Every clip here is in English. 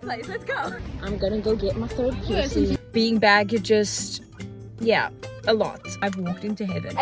place. Let's go. I'm gonna go get my third piercing. Being back, it just, yeah, a lot. I've walked into heaven.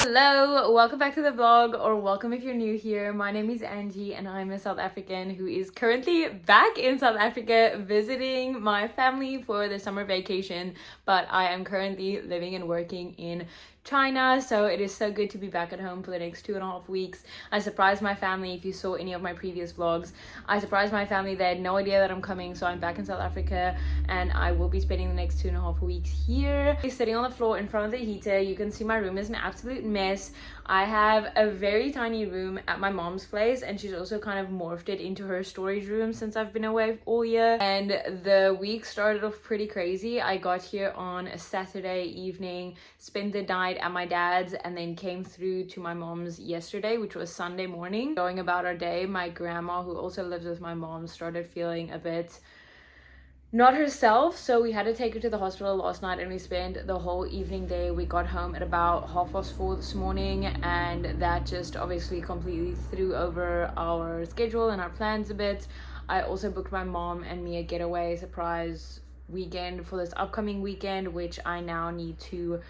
Hello, welcome back to the vlog, or welcome if you're new here. My name is Angie and I'm a South African who is currently back in South Africa visiting my family for the summer vacation, but I am currently living and working in China, so it is so good to be back at home for the next 2.5 weeks. I surprised my family. If you saw any of my previous vlogs, I surprised my family. They had no idea that I'm coming, so I'm back in South Africa and I will be spending the next 2.5 weeks here. Sitting on the floor in front of the heater. You can see my room is an absolute mess. I have a very tiny room at my mom's place, and she's also kind of morphed it into her storage room since I've been away all year. And the week started off pretty crazy. I got here on a Saturday evening, spent the night at my dad's, and then came through to my mom's yesterday, which was Sunday morning. Going about our day, my grandma, who also lives with my mom, started feeling a bit not herself, so we had to take her to the hospital last night, and we spent the whole evening there. We got home at about 4:30 this morning, and that just obviously completely threw over our schedule and our plans a bit. I also booked my mom and me a getaway surprise weekend for this upcoming weekend, which I now need to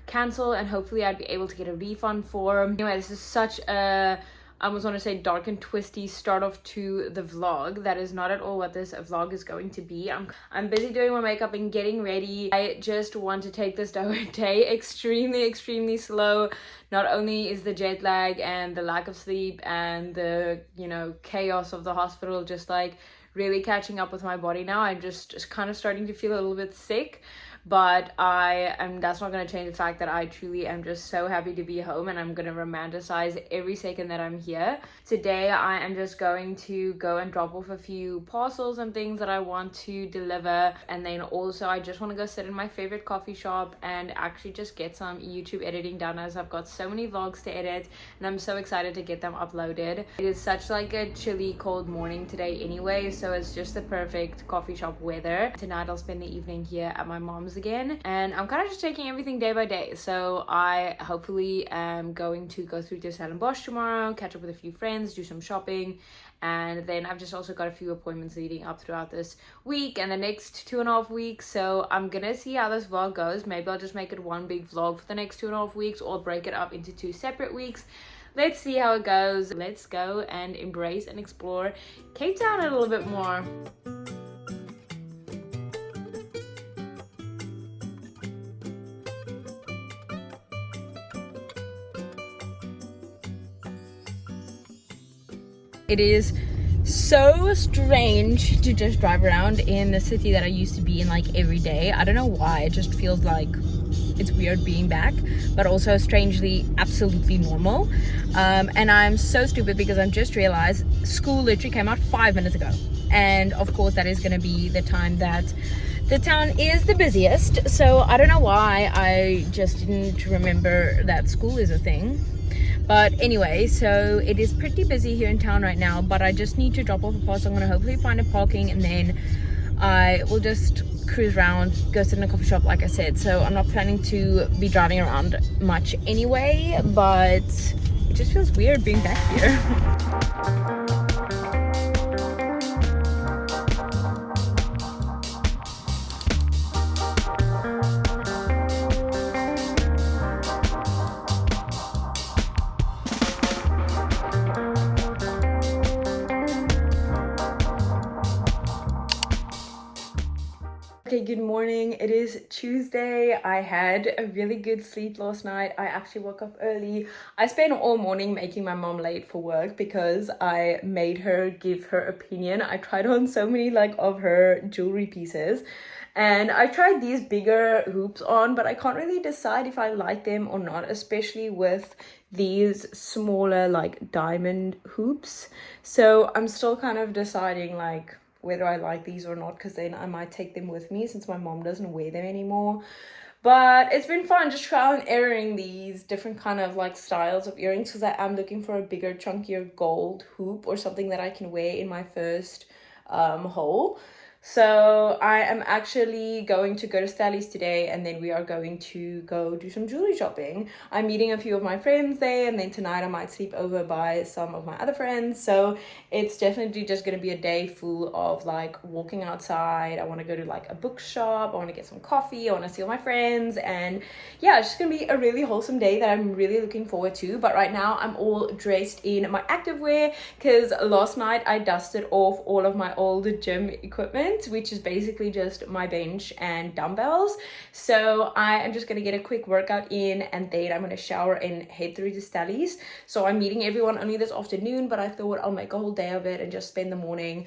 cancel, and hopefully I'd be able to get a refund for. Anyway, this is such a, I almost want to say, dark and twisty start off to the vlog. That is not at all what this vlog is going to be. I'm busy doing my makeup and getting ready. I just want to take this day extremely slow. Not only is the jet lag and the lack of sleep and the, you know, chaos of the hospital just like really catching up with my body now. I'm just kind of starting to feel a little bit sick. But that's not going to change the fact that I truly am just so happy to be home, and I'm going to romanticize every second that I'm here. Today I am just going to go and drop off a few parcels and things that I want to deliver, and then also I just want to go sit in my favorite coffee shop and actually just get some YouTube editing done, as I've got so many vlogs to edit and I'm so excited to get them uploaded. It is such like a chilly cold morning today anyway, so it's just the perfect coffee shop weather. Tonight I'll spend the evening here at my mom's again, and I'm kind of just taking everything day by day. So I hopefully am going to go through to Stellies tomorrow, catch up with a few friends, do some shopping, and then I've just also got a few appointments leading up throughout this week and the next 2.5 weeks. So I'm gonna see how this vlog goes. Maybe I'll just make it one big vlog for the next 2.5 weeks, or break it up into 2 separate weeks. Let's see how it goes. Let's go and embrace and explore Cape Town a little bit more. It is so strange to just drive around in the city that I used to be in like every day. I don't know why, it just feels like it's weird being back, but also strangely absolutely normal. And I'm so stupid because I've just realized school literally came out 5 minutes ago, and of course that is going to be the time that the town is the busiest. So I don't know why I just didn't remember that school is a thing. But anyway, so it is pretty busy here in town right now, but I just need to drop off a parcel. I'm going to hopefully find a parking, and then I will just cruise around, go sit in a coffee shop like I said. So I'm not planning to be driving around much anyway, but it just feels weird being back here. Okay, good morning. It is Tuesday. I had a really good sleep last night. I actually woke up early. I spent all morning making my mom late for work because I made her give her opinion. I tried on so many like of her jewelry pieces, and I tried these bigger hoops on, but I can't really decide if I like them or not, especially with these smaller like diamond hoops. So I'm still kind of deciding like whether I like these or not, because then I might take them with me since my mom doesn't wear them anymore. But it's been fun just trial and erroring these different kind of like styles of earrings, because I am looking for a bigger, chunkier gold hoop or something that I can wear in my first haul. So I am actually going to go to Stellies today, and then we are going to go do some jewelry shopping. I'm meeting a few of my friends there, and then tonight I might sleep over by some of my other friends. So it's definitely just going to be a day full of like walking outside. I want to go to like a bookshop. I want to get some coffee. I want to see all my friends, and yeah, it's just going to be a really wholesome day that I'm really looking forward to. But right now I'm all dressed in my activewear because last night I dusted off all of my old gym equipment, which is basically just my bench and dumbbells. So I am just going to get a quick workout in, and then I'm going to shower and head through to Stellies. So I'm meeting everyone only this afternoon, but I thought I'll make a whole day of it and just spend the morning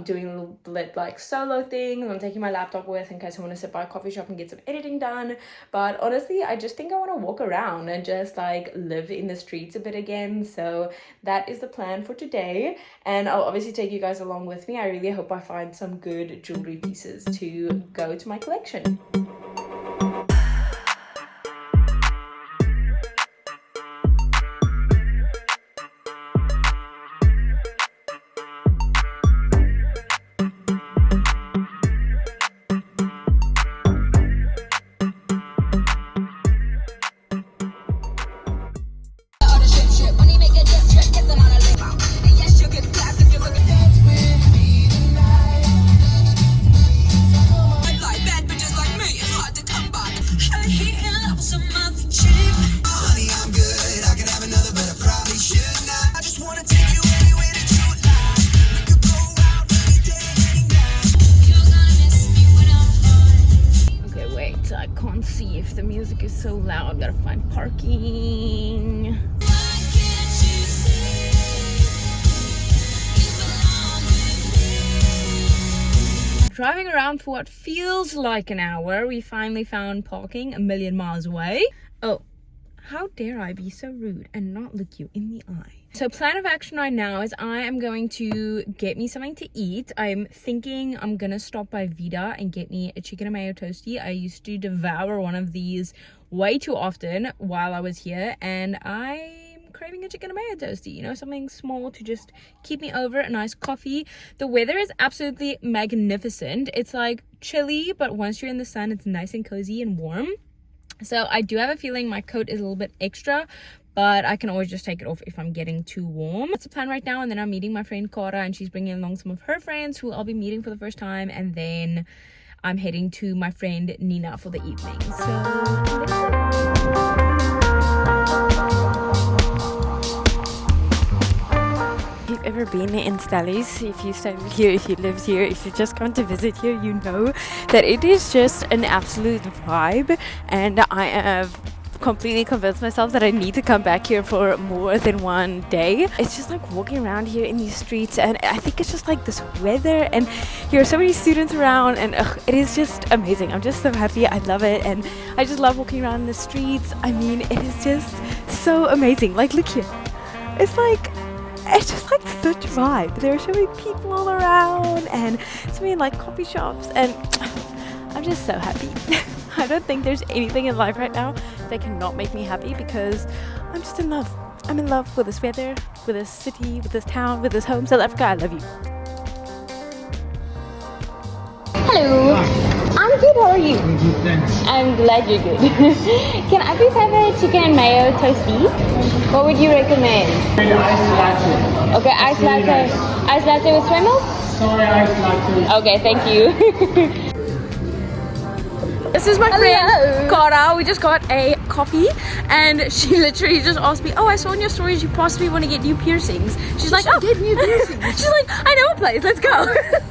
doing a little bit like solo thing. I'm taking my laptop with in case I want to sit by a coffee shop and get some editing done. But honestly, I just think I want to walk around and just like live in the streets a bit again. So that is the plan for today, and I'll obviously take you guys along with me. I really hope I find some good jewelry pieces to go to my collection. See if the music is so loud. Gotta find parking. Driving around for what feels like an hour, we finally found parking a million miles away. Oh, how dare I be so rude and not look you in the eye. So plan of action right now is I am going to get me something to eat. I'm thinking I'm gonna stop by Vida and get me a chicken and mayo toastie. I used to devour one of these way too often while I was here, and I'm craving a chicken and mayo toastie, you know, something small to just keep me over, a nice coffee. The weather is absolutely magnificent. It's like chilly, but once you're in the sun, it's nice and cozy and warm. So I do have a feeling my coat is a little bit extra, but I can always just take it off if I'm getting too warm. That's the plan right now, and then I'm meeting my friend Cara, and she's bringing along some of her friends who I'll be meeting for the first time, and then I'm heading to my friend Nina for the evening. So if you've ever been in Stellies, if you stay here, if you live here, if you just come to visit here, you know that it is just an absolute vibe, and I have completely convinced myself that I need to come back here for more than one day. It's just like walking around here in these streets, and I think it's just like this weather, and here are so many students around, and it is just amazing. I'm just so happy. I love it, and I just love walking around the streets. I mean, it is just so amazing. Like, look here. It's just like such vibe. There are so many people all around, and so many like coffee shops, and I'm just so happy. I don't think there's anything in life right now that cannot make me happy, because I'm just in love. I'm in love with this weather, with this city, with this town, with this home. South Africa, I love you. Hello. I'm good, how are you? I'm good, thanks. I'm glad you're good. Can I please have a chicken and mayo toastie? What would you recommend? Ice latte. Okay, ice latte. Nice. Ice latte with soy milk? Sorry, ice latte. Okay, thank you. This is my friend Cara. We just got a coffee, and she literally just asked me, oh, I saw in your stories you possibly want to get new piercings. She's like, oh, get new piercings. She's like, I know a place, let's go.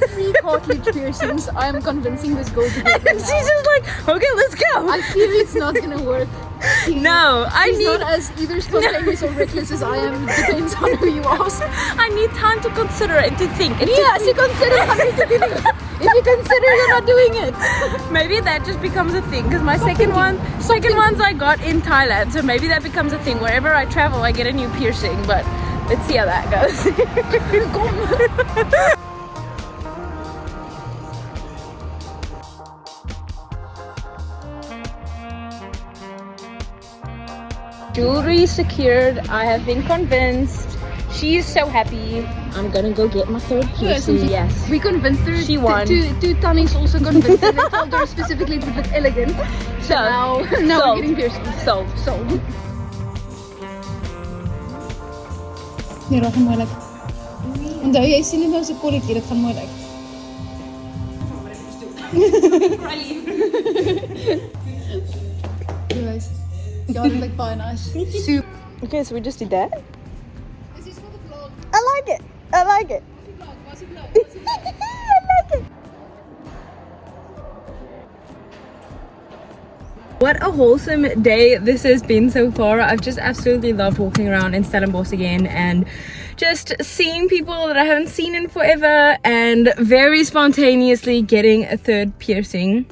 3 cartilage piercings. I'm convincing this girl to get them. She's just like, okay, let's go. I feel it's not gonna work. She's not as either spontaneous or reckless as I am. It depends on who you ask. I need time to consider and to think. Yes, you consider something to do it. If you consider you're not doing it. Maybe that just becomes a thing, because my second ones I got in Thailand, so maybe that becomes a thing. Wherever I travel, I get a new piercing, but let's see how that goes. Jewelry secured. I have been convinced. She is so happy. I'm gonna go get my third piercing. Yes. We convinced her. She won. Two Tannies also convinced her. They told her specifically it would look elegant. So now we're getting piercings. Sold. Nee, dat gaan moeilijk. Onthou jy sien dit nou so kolletjie, dit gaan moeilijk. Guys, ja, dit lyk baie nice. Super. Okay, so we just did that. This is for the vlog. I like it. I like it. Was it vlog? I like it. What a wholesome day this has been so far. I've just absolutely loved walking around in Stellenbosch again and just seeing people that I haven't seen in forever and very spontaneously getting a third piercing.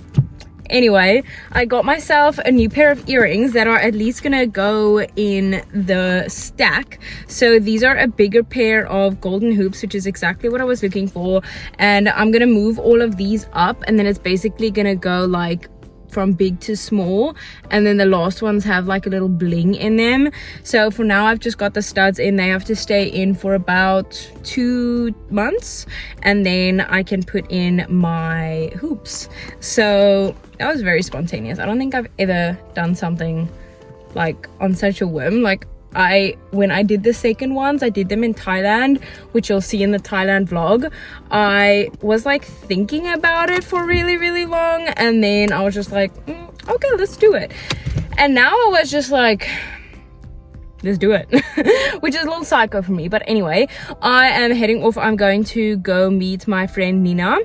Anyway, I got myself a new pair of earrings that are at least gonna go in the stack. So these are a bigger pair of golden hoops, which is exactly what I was looking for. And I'm gonna move all of these up, and then it's basically gonna go like from big to small, and then the last ones have like a little bling in them. So for now I've just got the studs in. They have to stay in for about 2 months, and then I can put in my hoops. So that was very spontaneous. I don't think I've ever done something like on such a whim. Like when I did the second ones, I did them in Thailand, which you'll see in the Thailand vlog. I was like thinking about it for really long, and then I was just like, okay, let's do it. And now I was just like, let's do it. Which is a little psycho for me, but anyway, I am heading off. I'm going to go meet my friend Nina,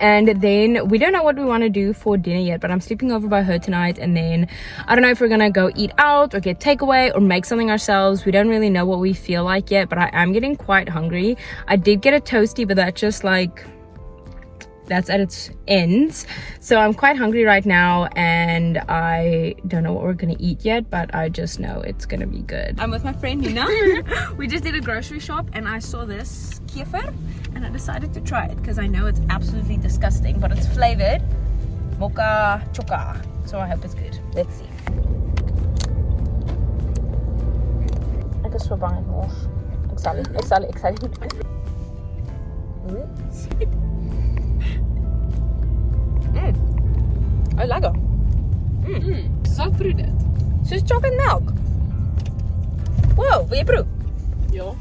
and then we don't know what we want to do for dinner yet, but I'm sleeping over by her tonight, and then I don't know if we're gonna go eat out or get takeaway or make something ourselves. We don't really know what we feel like yet, but I am getting quite hungry. I did get a toasty, but that's just like, that's at its ends. So I'm quite hungry right now, and I don't know what we're gonna eat yet, but I just know it's gonna be good. I'm with my friend Nina. We just did a grocery shop, and I saw this kefir, and I decided to try it because I know it's absolutely disgusting, but it's flavored mocha choca, so I hope it's good. Let's see. Ek is so bang het mors. Ek sal I like it. So proe dit. Soos chocolate milk. Wow, wil jy proe? Ja.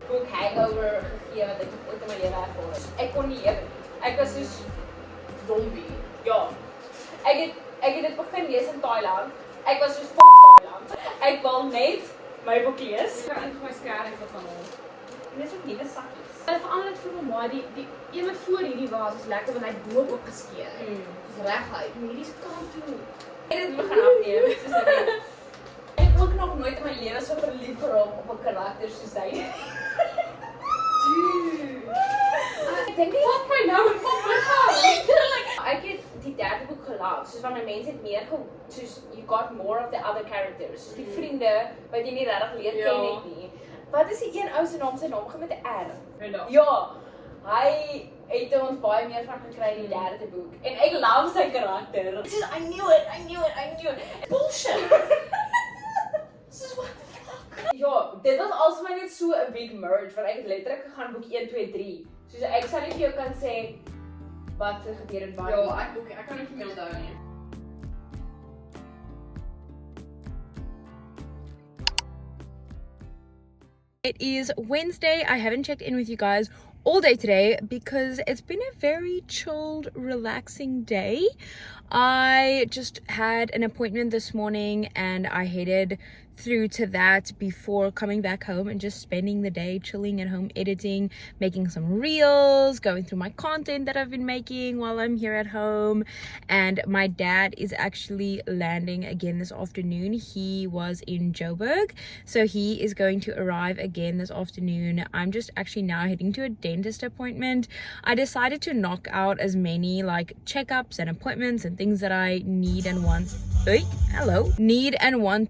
Boek hangover gegee wat ek ooit in my lewe ervaar het. Ek kon nie eet. Ek was soos zombie. Ja. Ek het dit begin lees in Thailand. Ek was soos Thailand. Ek wil net my boek lees. Ek het my skaring van hom. En dis ook nuwe sakkies. Hulle verander dit vir my, maar die een wat voor hierdie was lekker want hy het bo oop geskeer. Dis reguit. En hierdie se kant toe. Ek het dit begin afneem. Soos ek het ook nog nooit in my lewe so verlief geraak op 'n karakter soos hy. Ek dink nie Fuck my nou en fuck my gaan. Ek het die derde boek gelaat, soos wanneer mense het meer soos you got more of the other characters, soos die vriende wat jy nie regtig leer ken het nie. Wat is die een ou se naam begin met 'n R? Ja, hy het ons baie meer van gekry in die derde boek. En ek love sy karakter. I knew it. Bullshit. Soos what the fuck? Ja, dit was alsvoor net so 'n big merge, want ek het letterlik gegaan boek 1, 2, 3. Soos ek sal nie vir jou kan sê wat gebeur het waar. Ja, ek kan nie meer onthou nie. It is Wednesday. I haven't checked in with you guys all day today because it's been a very chilled, relaxing day. I just had an appointment this morning and I headed through to that before coming back home and just spending the day chilling at home, editing, making some reels, going through my content that I've been making while I'm here at home. And my dad is actually landing again this afternoon. He was in Joburg, so he is going to arrive again this afternoon. I'm just actually now heading to a dentist appointment. I decided to knock out as many like checkups and appointments and things that I need and want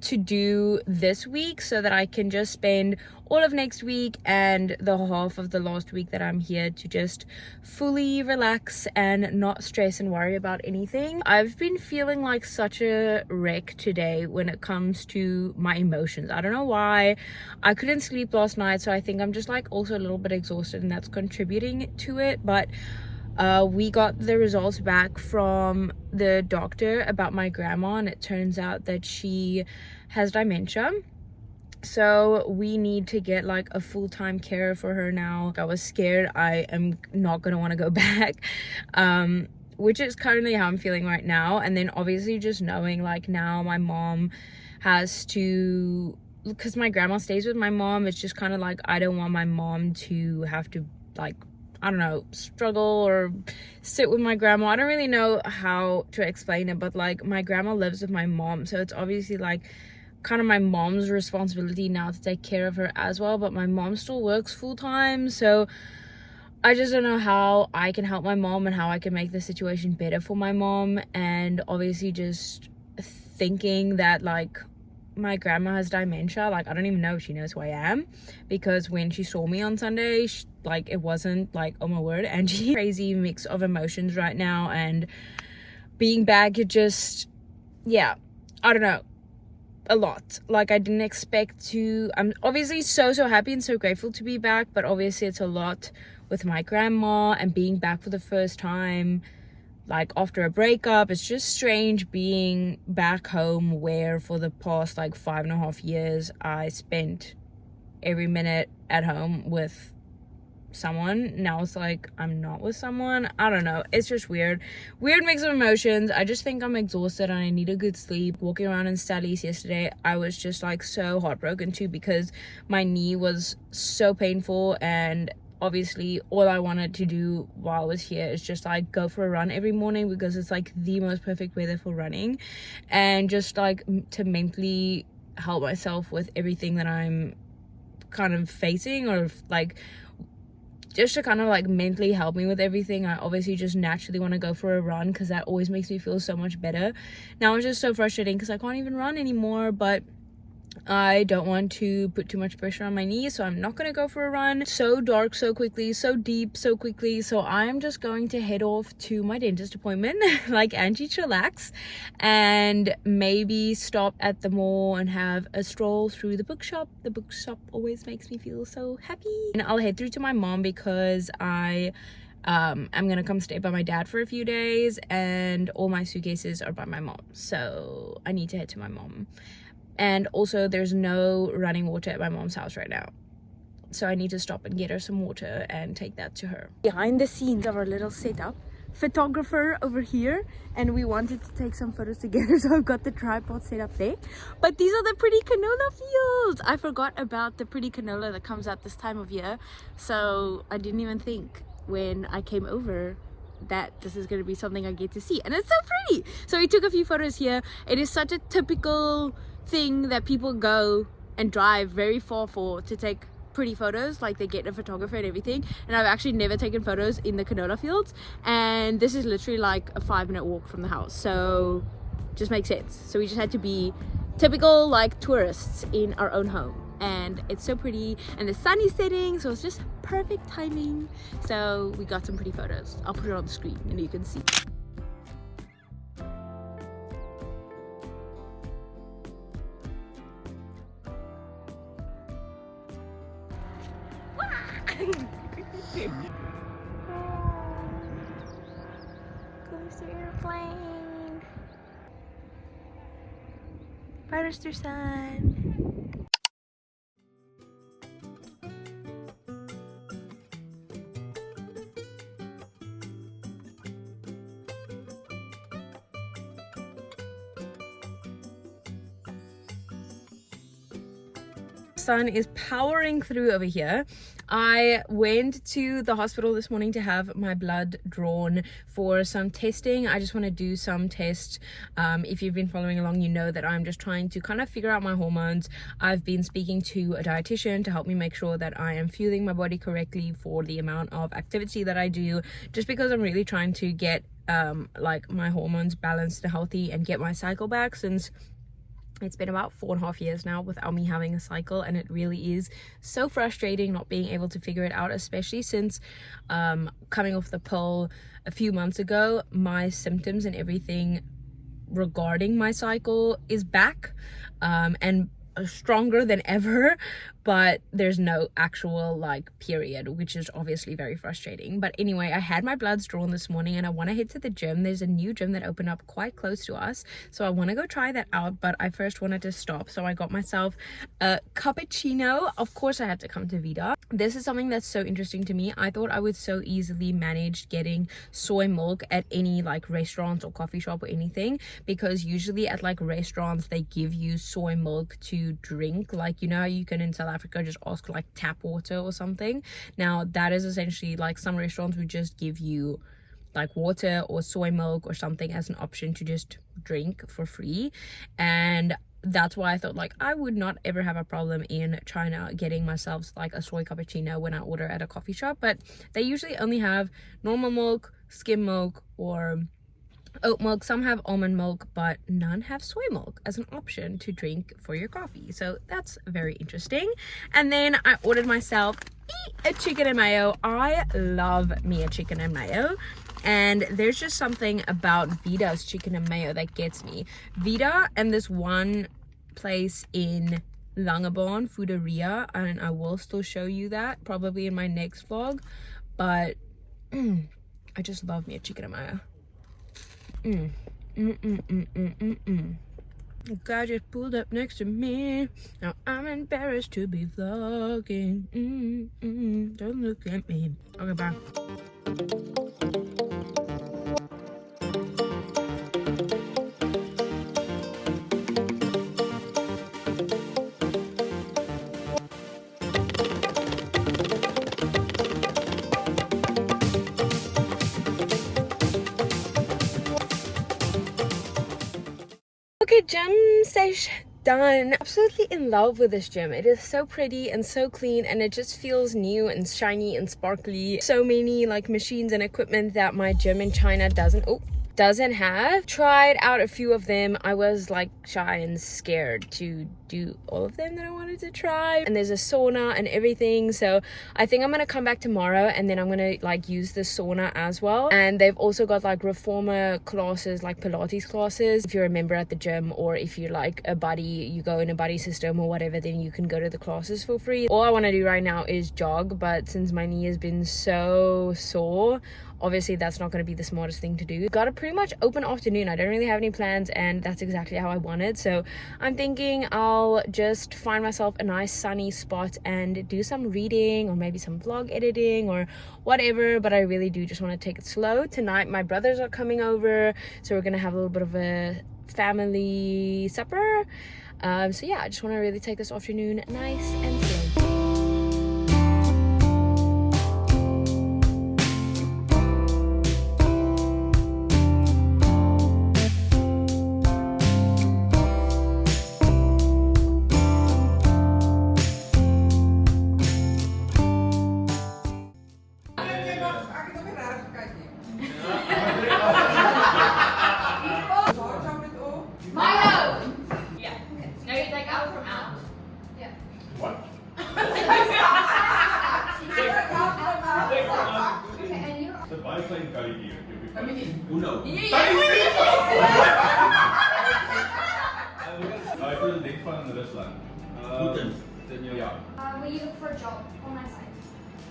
to do to this week so that I can just spend all of next week and the half of the last week that I'm here to just fully relax and not stress and worry about anything. I've been feeling like such a wreck today when it comes to my emotions. I don't know why. I couldn't sleep last night, so I think I'm just like also a little bit exhausted, and that's contributing to it. But we got the results back from the doctor about my grandma, and it turns out that she has dementia. So we need to get like a full-time carer for her now. I was scared I am not gonna want to go back, which is currently how I'm feeling right now. And then obviously just knowing like now my mom has to, because my grandma stays with my mom, it's just kind of like I don't want my mom to have to like, I don't know, struggle or sit with my grandma. I don't really know how to explain it, but like my grandma lives with my mom, so it's obviously like kind of my mom's responsibility now to take care of her as well. But my mom still works full-time, so I just don't know how I can help my mom and how I can make the situation better for my mom. And obviously just thinking that like my grandma has dementia, like I don't even know if she knows who I am, because when she saw me on Sunday, like it wasn't like, oh my word. And she crazy mix of emotions right now, and being back, it just, yeah, I don't know, a lot. Like I didn't expect to. I'm obviously so happy and so grateful to be back, but obviously it's a lot with my grandma and being back for the first time like after a breakup. It's just strange being back home where for the past like 5.5 years I spent every minute at home with someone. Now it's like I'm not with someone. I don't know, it's just weird mix of emotions. I just think I'm exhausted and I need a good sleep. Walking around in stellies yesterday, I was just like so heartbroken too, because my knee was so painful, and obviously all I wanted to do while I was here is just like go for a run every morning, because it's like the most perfect weather for running, and just like to mentally help myself with everything that I'm kind of facing, or like just to kind of like mentally help me with everything. I obviously just naturally want to go for a run because that always makes me feel so much better. Now it's just so frustrating because I can't even run anymore, but I don't want to put too much pressure on my knees, so I'm not gonna go for a run. So dark so quickly, so deep so quickly, so I'm just going to head off to my dentist appointment like Angie chillax, and maybe stop at the mall and have a stroll through the bookshop. The bookshop always makes me feel so happy. And I'll head through to my mom because I'm gonna come stay by my dad for a few days, and all my suitcases are by my mom, so I need to head to my mom. And also there's no running water at my mom's house right now, so I need to stop and get her some water and take that to her. Behind the scenes of our little setup, photographer over here, and we wanted to take some photos together, so I've got the tripod set up there. But these are the pretty canola fields. I forgot about the pretty canola that comes out this time of year, so I didn't even think when I came over that this is going to be something I get to see, and it's so pretty. So we took a few photos here. It is such a typical thing that people go and drive very far for to take pretty photos, like they get a photographer and everything, and I've actually never taken photos in the canola fields, and this is literally like a 5-minute walk from the house, so just makes sense. So we just had to be typical like tourists in our own home, and it's so pretty, and the sun is setting, so it's just perfect timing. So we got some pretty photos. I'll put it on the screen and you can see. Coaster airplane. Forester sun. Sun is powering through over here. I went to the hospital this morning to have my blood drawn for some testing. I just want to do some tests. If you've been following along, you know that I'm just trying to kind of figure out my hormones. I've been speaking to a dietitian to help me make sure that I am fueling my body correctly for the amount of activity that I do, just because I'm really trying to get like my hormones balanced and healthy and get my cycle back, since It's been about 4.5 years now without me having a cycle, and it really is so frustrating not being able to figure it out, especially since coming off the pill a few months ago. My symptoms and everything regarding my cycle is back, and stronger than ever, but there's no actual like period, which is obviously very frustrating. But anyway, I had my bloods drawn this morning and I want to head to the gym. There's a new gym that opened up quite close to us, so I want to go try that out, but I first wanted to stop, so I got myself a cappuccino. Of course I had to come to Vida. This is something that's so interesting to me. I thought I would so easily manage getting soy milk at any like restaurants or coffee shop or anything, because usually at like restaurants they give you soy milk to drink, like, you know, you can in South Africa just ask like tap water or something. Now that is essentially like some restaurants would just give you like water or soy milk or something as an option to just drink for free, and that's why I thought like I would not ever have a problem in China getting myself like a soy cappuccino when I order at a coffee shop. But they usually only have normal milk, skim milk, or oat milk. Some have almond milk, but none have soy milk as an option to drink for your coffee, so that's very interesting. And then I ordered myself a chicken and mayo. I love me a chicken and mayo, and there's just something about Vida's chicken and mayo that gets me. Vida and this one place in Langebaan, Fooderia, and I will still show you that probably in my next vlog, but I just love me a chicken and mayo. The guy just pulled up next to me. Now I'm embarrassed to be vlogging. Don't look at me. Okay, bye. Okay, gym sesh done. Absolutely in love with this gym. It is so pretty and so clean, and it just feels new and shiny and sparkly. So many like machines and equipment that my gym in China doesn't have. Tried out a few of them. I was like shy and scared to do all of them that I wanted to try, and there's a sauna and everything, so I think I'm gonna come back tomorrow and then I'm gonna like use the sauna as well. And they've also got like reformer classes, like Pilates classes. If you're a member at the gym, or if you're like a buddy, you go in a buddy system or whatever, then you can go to the classes for free. All I want to do right now is jog, but since my knee has been so sore, obviously that's not going to be the smartest thing to do. Got a pretty much open afternoon. I don't really have any plans, and that's exactly how I wanted. So I'm thinking I'll just find myself a nice sunny spot and do some reading or maybe some vlog editing or whatever, but I really do just want to take it slow. Tonight my brothers are coming over, so we're gonna have a little bit of a family supper. So yeah, I just want to really take this afternoon nice and slow. Will you look for a job on my site?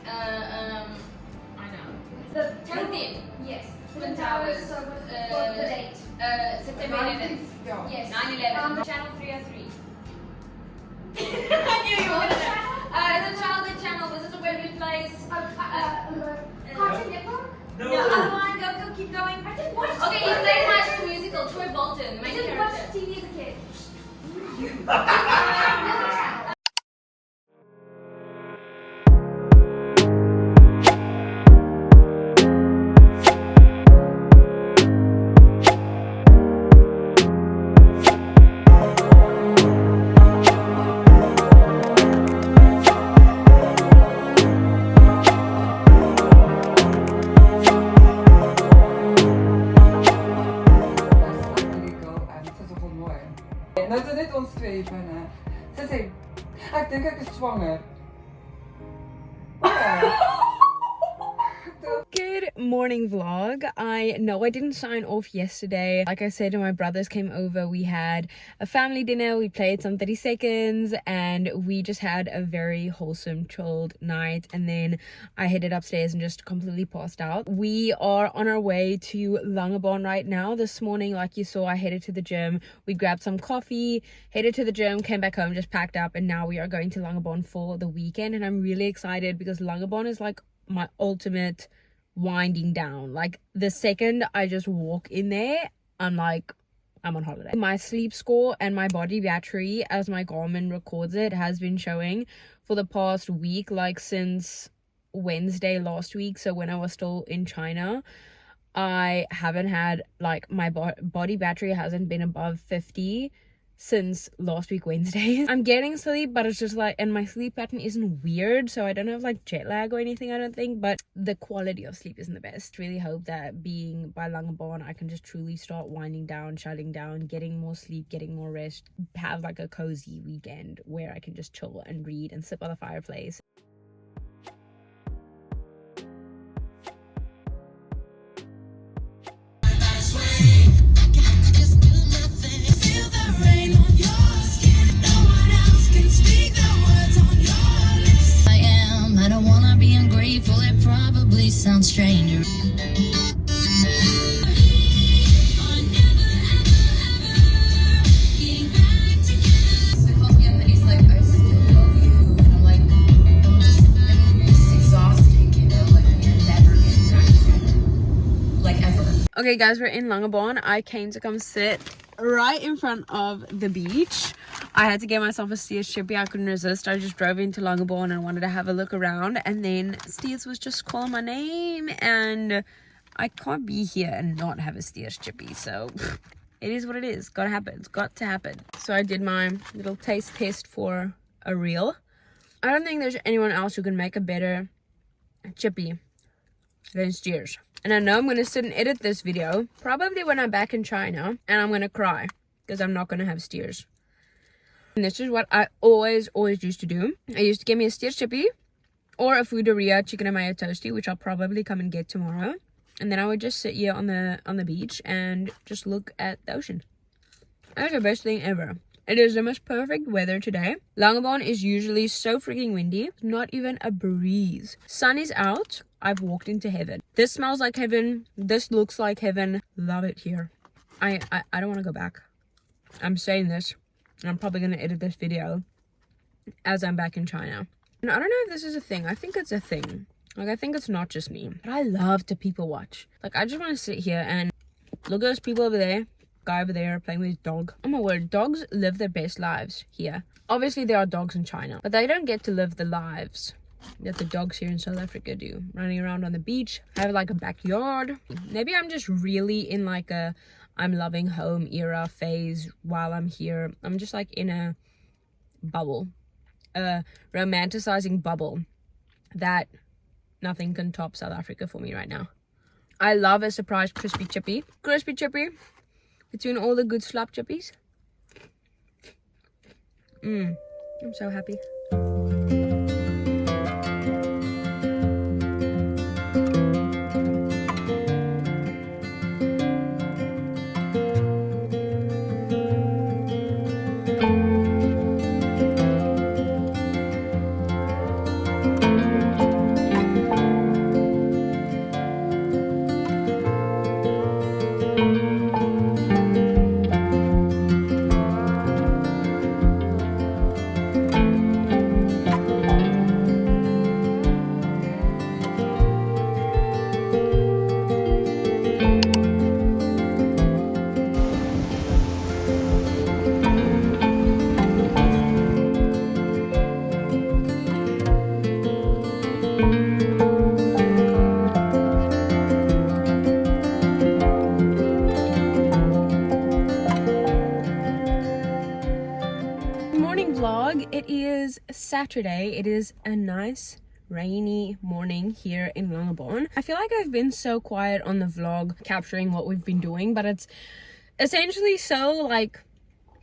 I know. The LinkedIn. Yes. Twin Towers. So what's the date? September 11th. Yes. 9/11. Channel 303. I knew you would have. It's a childhood channel. This is a webby place. Cartoon Network? No, other one. Go, keep going. I didn't watch TV. Okay, you played High School Musical. Troy Bolton, I main didn't watch character. TV as a kid. Dat is net ons geven. Ze zei, ik denk ik is zwanger. Good morning vlog. I know I didn't sign off yesterday. Like I said, my brothers came over. We had a family dinner. We played some 30 seconds and we just had a very wholesome, chilled night. And then I headed upstairs and just completely passed out. We are on our way to Langebaan right now. This morning, like you saw, I headed to the gym. We grabbed some coffee, headed to the gym, came back home, just packed up, and now we are going to Langebaan for the weekend. And I'm really excited because Langebaan is like my ultimate winding down. Like the second I just walk in there, I'm like, I'm on holiday. My sleep score and my body battery, as my Garmin records it, has been showing for the past week, like since Wednesday last week. So when I was still in China, I haven't had, like, my body battery hasn't been above 50 since last week Wednesday. I'm getting sleep, but it's just like, and my sleep pattern isn't weird, so I don't have like jet lag or anything, I don't think, but the quality of sleep isn't the best. Really hope that being by Langebaan, I can just truly start winding down, shutting down, getting more sleep, getting more rest, have like a cozy weekend where I can just chill and read and sit by the fireplace. Sounds stranger. Okay guys, we're in Langebaan. I came to come sit right in front of the beach. I had to get myself a Steers chippy. I couldn't resist. I just drove into Langebaan and wanted to have a look around, and then Steers was just calling my name, and I can't be here and not have a Steers chippy, so it is what it is. Gotta happen. It's got to happen. So I did my little taste test for a reel. I don't think there's anyone else who can make a better chippy than Steers. And I know I'm going to sit and edit this video probably when I'm back in China, and I'm going to cry because I'm not going to have Steers. And this is what I always used to do. I used to get me a Steers chippy or a Fooderia chicken and mayo toasty, which I'll probably come and get tomorrow. And then I would just sit here on the beach and just look at the ocean. That's the best thing ever. It is the most perfect weather today. Langebaan is usually so freaking windy. Not even a breeze. Sun is out. I've walked into heaven. This smells like heaven. This looks like heaven. Love it here. I don't want to go back. I'm saying this. I'm probably going to edit this video as I'm back in China. And I don't know if this is a thing. I think it's a thing. Like, I think it's not just me. But I love to people watch. Like, I just want to sit here and look at those people over there. Guy over there playing with his dog. Oh my word, dogs live their best lives here. Obviously, there are dogs in China, but they don't get to live the lives that the dogs here in South Africa do. Running around on the beach, have like a backyard. Maybe I'm just really in like a I'm loving home era phase while I'm here. I'm just like in a bubble, a romanticizing bubble that nothing can top South Africa for me right now. I love a surprise crispy chippy. Crispy chippy between all the good slap chippies. I'm so happy. It is Saturday. It is a nice rainy morning here in Langebaan. I feel like I've been so quiet on the vlog capturing what we've been doing, but it's essentially so like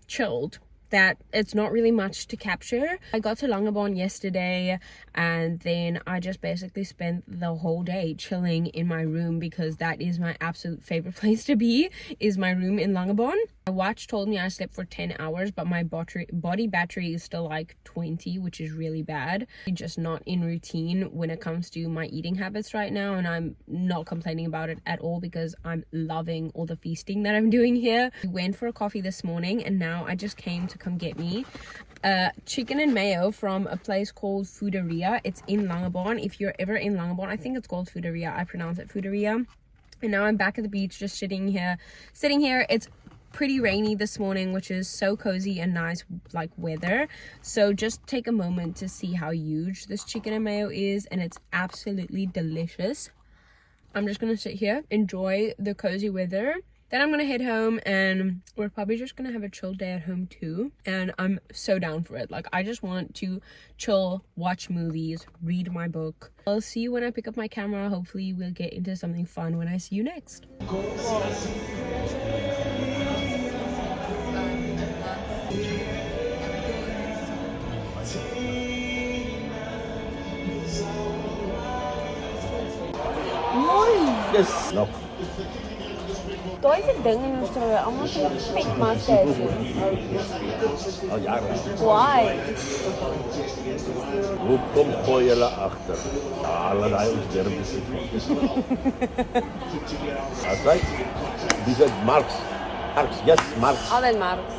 chilled. that it's not really much to capture. I got to Langebaan yesterday, and then I just basically spent the whole day chilling in my room, because that is my absolute favorite place to be, is my room in Langebaan. My watch told me I slept for 10 hours, but my body battery is still like 20, which is really bad. I'm just not in routine when it comes to my eating habits right now, and I'm not complaining about it at all, because I'm loving all the feasting that I'm doing here. We went for a coffee this morning, and now I just came to come get me chicken and mayo from a place called Fooderia. It's in Langebaan. If you're ever in Langebaan, I think it's called Fooderia. I pronounce it Fooderia. And now I'm back at the beach, just sitting here. It's pretty rainy this morning, which is so cozy and nice like weather. So just take a moment to see how huge this chicken and mayo is, and it's absolutely delicious. I'm just gonna sit here, enjoy the cozy weather. Then I'm gonna head home, and we're probably just gonna have a chill day at home too. And I'm so down for it. Like, I just want to chill, watch movies, read my book. I'll see you when I pick up my camera. Hopefully we'll get into something fun when I see you next. Yes. No. Daai is 'n ding in Australië. Almal sê fake mustache. Al jare. Why? Hoekom gooi julle agter? Hulle daai ons derbies. That's right. Dis is Marx. Yes, Marx. Altyd Marks.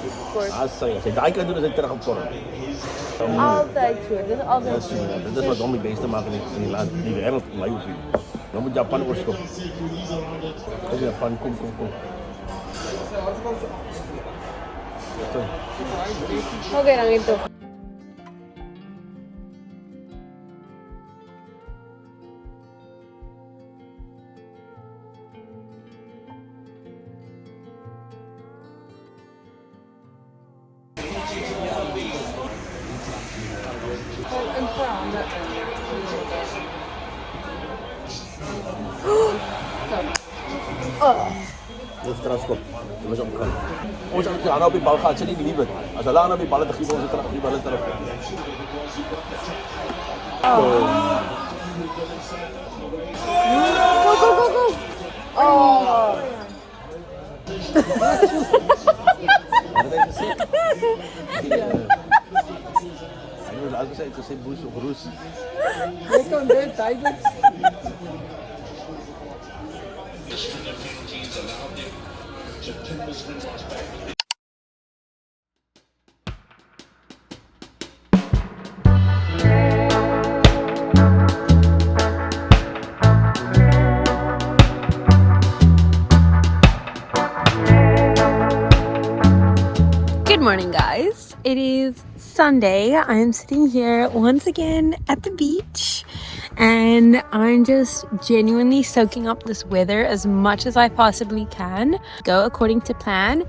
Of course. As sy daai kan doen as hy terug op vorm. Altyd so. Dit is altyd so. Dit is wat hom die beste maak in die land, in die wêreld, in my opinie. Dan moet Japan oorskop. Kom Japan, kom. Okay, dan itu. Dis transkop. Dit was opgaan. Ons het aan op die bal gehad, sy nie lief het. As hulle aan op die bal te gee, ons het terug die bal terug. Go. Oh. Wat het hy gesê? Hy het laat gesê boes of roes. Jy kan dit duidelik. Good morning, guys. It is Sunday. I am sitting here once again at the beach, and I'm just genuinely soaking up this weather as much as I possibly can. Go according to plan.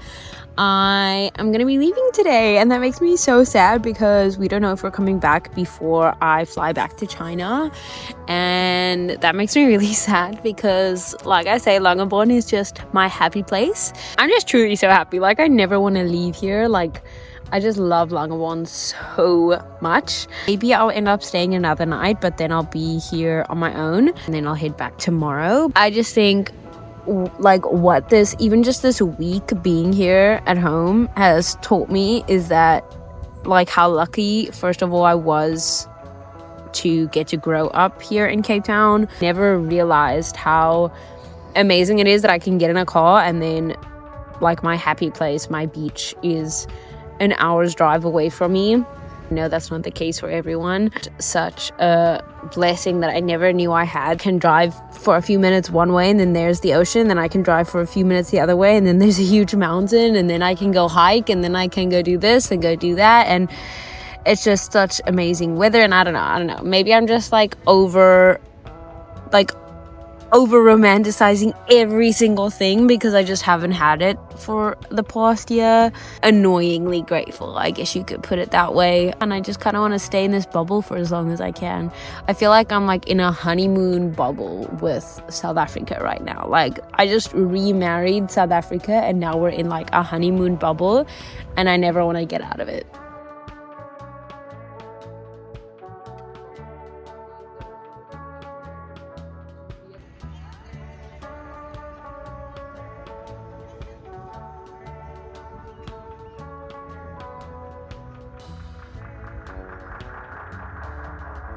I am going to be leaving today, and that makes me so sad because we don't know if we're coming back before I fly back to China, and that makes me really sad because, like I say, Langebaan is just my happy place. I'm just truly so happy. Like, I never want to leave here. Like, I just love Langebaan so much. Maybe I'll end up staying another night, but then I'll be here on my own, and then I'll head back tomorrow. I just think, like, what this, even just this week being here at home has taught me is that, like, how lucky, first of all, I was to get to grow up here in Cape Town. Never realized how amazing it is that I can get in a car and then, like, my happy place, my beach, is an hour's drive away from me. No, that's not the case for everyone. Such a blessing that I never knew I had. Can drive for a few minutes one way, and then there's the ocean. Then I can drive for a few minutes the other way, and then there's a huge mountain, and then I can go hike, and then I can go do this and go do that. And it's just such amazing weather. And I don't know. Maybe I'm just like overthinking over romanticizing every single thing because I just haven't had it for the past year. Annoyingly grateful, I guess you could put it that way. And I just kind of want to stay in this bubble for as long as I can. I feel like I'm like in a honeymoon bubble with South Africa right now. Like I just remarried South Africa and now we're in like a honeymoon bubble and I never want to get out of it.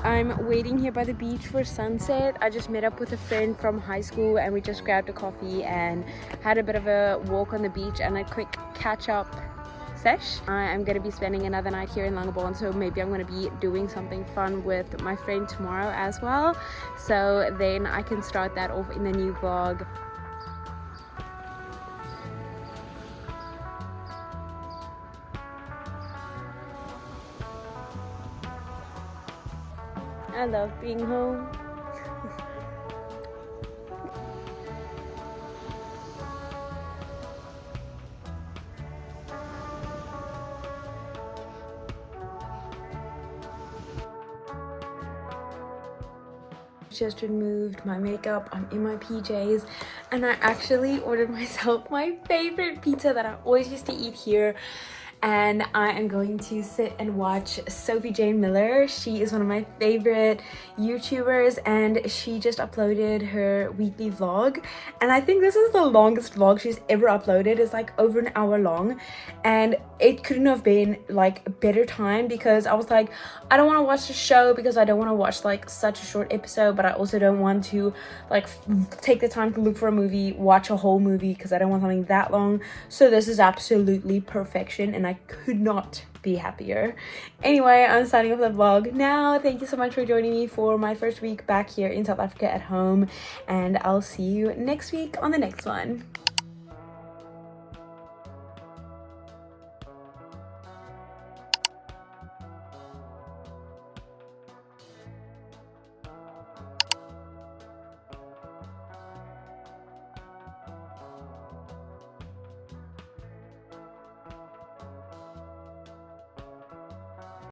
I'm waiting here by the beach for sunset. I just met up with a friend from high school and we just grabbed a coffee and had a bit of a walk on the beach and a quick catch-up sesh. I am going to be spending another night here in Langebaan, so maybe I'm going to be doing something fun with my friend tomorrow as well. So then I can start that off in the new vlog. I love being home. Just removed my makeup. I'm in my PJs and I actually ordered myself my favorite pizza that I always used to eat here. And I am going to sit and watch Sophie Jane Miller. She is one of my favorite YouTubers and she just uploaded her weekly vlog. And I think this is the longest vlog she's ever uploaded. It's like over an hour long. And it couldn't have been like a better time because I was like, I don't want to watch the show because I don't want to watch like such a short episode. But I also don't want to like take the time to look for a movie, watch a whole movie because I don't want something that long. So this is absolutely perfection and I could not be happier. Anyway, I'm signing off the vlog now. Thank you so much for joining me for my first week back here in South Africa at home, and I'll see you next week on the next one.